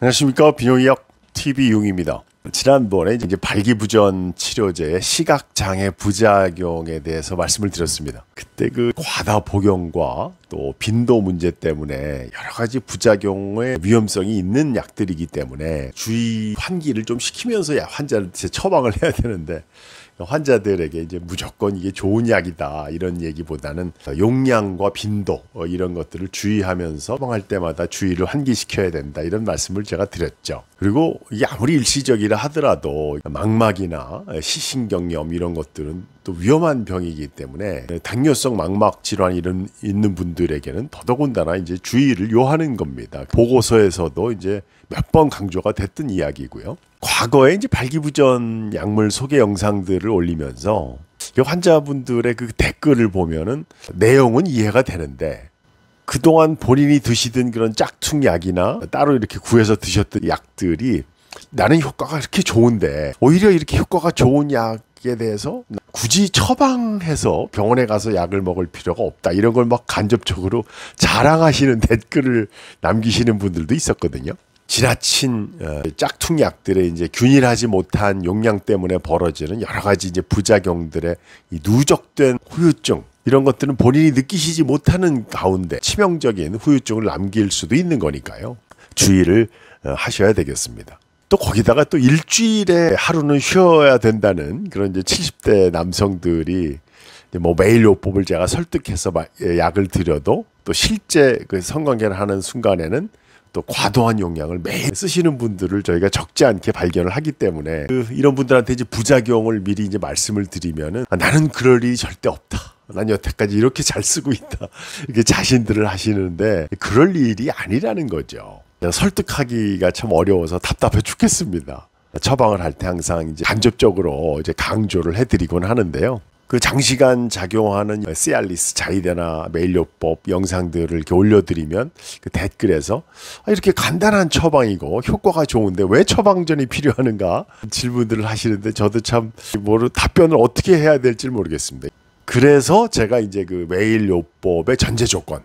안녕하십니까. 비뇨기약 TV 융입니다. 지난번에 이제 발기부전 치료제의 시각장애 부작용에 대해서 말씀을 드렸습니다. 그때 그 과다 복용과 또 빈도 문제 때문에 여러 가지 부작용의 위험성이 있는 약들이기 때문에 주의 환기를 좀 시키면서 환자한테 처방을 해야 되는데, 환자들에게 이제 무조건 이게 좋은 약이다 이런 얘기보다는 용량과 빈도 이런 것들을 주의하면서 처방할 때마다 주의를 환기시켜야 된다 이런 말씀을 제가 드렸죠. 그리고 이게 아무리 일시적이라 하더라도 망막이나 시신경염 이런 것들은 또 위험한 병이기 때문에 당뇨성 망막 질환이 있는 분들에게는 더더군다나 이제 주의를 요하는 겁니다. 보고서에서도 이제 몇 번 강조가 됐던 이야기고요. 과거에 이제 발기부전 약물 소개 영상들을 올리면서 환자분들의 그 댓글을 보면은 내용은 이해가 되는데, 그동안 본인이 드시던 그런 짝퉁 약이나 따로 이렇게 구해서 드셨던 약들이 나는 효과가 이렇게 좋은데 오히려 이렇게 효과가 좋은 약에 대해서 굳이 처방해서 병원에 가서 약을 먹을 필요가 없다 이런 걸 막 간접적으로 자랑하시는 댓글을 남기시는 분들도 있었거든요. 지나친 짝퉁 약들의 이제 균일하지 못한 용량 때문에 벌어지는 여러 가지 이제 부작용들의 이 누적된 후유증, 이런 것들은 본인이 느끼시지 못하는 가운데 치명적인 후유증을 남길 수도 있는 거니까요. 주의를 하셔야 되겠습니다. 또 거기다가 또 일주일에 하루는 쉬어야 된다는 그런 이제 70대 남성들이 뭐 매일 요법을 제가 설득해서 약을 드려도 또 실제 그 성관계를 하는 순간에는 또 과도한 용량을 매일 쓰시는 분들을 저희가 적지 않게 발견을 하기 때문에 이런 분들한테 이제 부작용을 미리 이제 말씀을 드리면은 나는 그럴 일이 절대 없다. 난 여태까지 이렇게 잘 쓰고 있다. 이렇게 자신들을 하시는데 그럴 일이 아니라는 거죠. 설득하기가 참 어려워서 답답해 죽겠습니다. 처방을 할 때 항상 이제 간접적으로 이제 강조를 해드리곤 하는데요. 그 장시간 작용하는 시알리스, 자위대나 매일요법 영상들을 이렇게 올려드리면 그 댓글에서 이렇게 간단한 처방이고 효과가 좋은데 왜 처방전이 필요하는가 질문들을 하시는데 저도 참 답변을 어떻게 해야 될지 모르겠습니다. 그래서 제가 이제 그 매일요법의 전제 조건,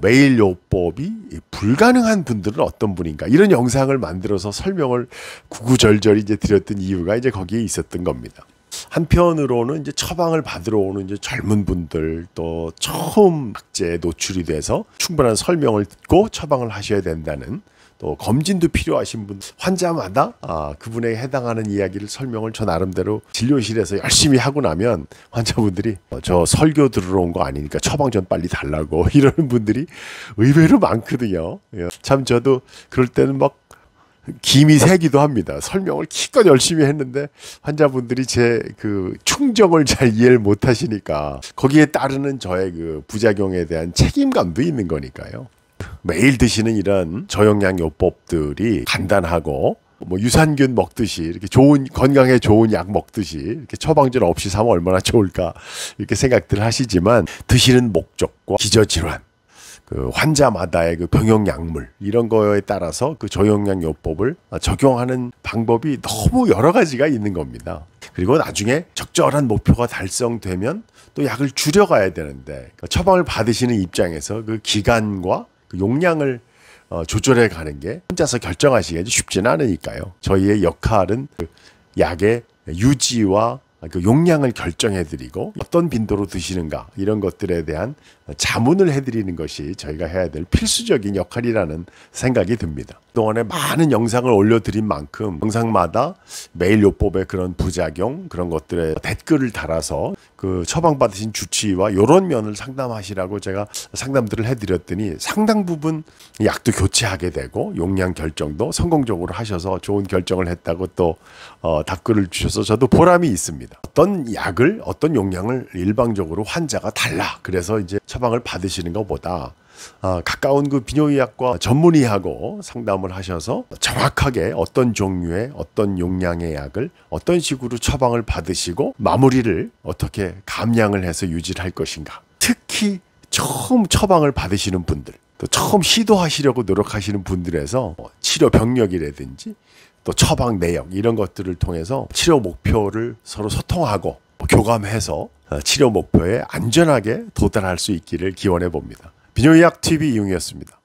매일요법이 불가능한 분들은 어떤 분인가 이런 영상을 만들어서 설명을 구구절절히 이제 드렸던 이유가 이제 거기에 있었던 겁니다. 한편으로는 이제 처방을 받으러 오는 이제 젊은 분들, 또 처음 약제에 노출이 돼서 충분한 설명을 듣고 처방을 하셔야 된다는, 또 검진도 필요하신 분, 환자마다 그분에 해당하는 이야기를 설명을 저 나름대로 진료실에서 열심히 하고 나면 환자분들이 저 설교 들으러 온 거 아니니까 처방 좀 빨리 달라고 이러는 분들이 의외로 많거든요. 참 저도 그럴 때는 막 김이 새기도 합니다. 설명을 기껏 열심히 했는데 환자분들이 제 그 충정을 잘 이해를 못 하시니까 거기에 따르는 저의 그 부작용에 대한 책임감도 있는 거니까요. 매일 드시는 이런 저용량 요법들이 간단하고 뭐 유산균 먹듯이 이렇게 좋은, 건강에 좋은 약 먹듯이 이렇게 처방전 없이 사면 얼마나 좋을까 이렇게 생각들 하시지만, 드시는 목적과 기저질환, 그 환자마다의 그 병용 약물 이런 거에 따라서 그 저용량 요법을 적용하는 방법이 너무 여러 가지가 있는 겁니다. 그리고 나중에 적절한 목표가 달성되면 또 약을 줄여가야 되는데, 처방을 받으시는 입장에서 그 기간과 그 용량을 조절해 가는 게 혼자서 결정하시기 쉽지는 않으니까요. 저희의 역할은 그 약의 유지와 그 용량을 결정해드리고 어떤 빈도로 드시는가 이런 것들에 대한 자문을 해드리는 것이 저희가 해야 될 필수적인 역할이라는 생각이 듭니다. 그동안에 많은 영상을 올려드린 만큼 영상마다 매일요법의 그런 부작용, 그런 것들에 댓글을 달아서 그 처방받으신 주치의와 이런 면을 상담하시라고 제가 상담들을 해드렸더니 상당 부분 약도 교체하게 되고 용량 결정도 성공적으로 하셔서 좋은 결정을 했다고 또 답글을 주셔서 저도 보람이 있습니다. 어떤 약을, 어떤 용량을 일방적으로 환자가 달라 그래서 이제 처방을 받으시는 것보다 가까운 그 비뇨기약과 전문의하고 상담을 하셔서 정확하게 어떤 종류의 어떤 용량의 약을 어떤 식으로 처방을 받으시고 마무리를 어떻게 감량을 해서 유지를 할 것인가, 특히 처음 처방을 받으시는 분들, 또 처음 시도하시려고 노력하시는 분들에서 치료 병력이라든지 또 처방 내역 이런 것들을 통해서 치료 목표를 서로 소통하고 교감해서 치료 목표에 안전하게 도달할 수 있기를 기원해 봅니다. 비뇨기약 TV 이용이었습니다.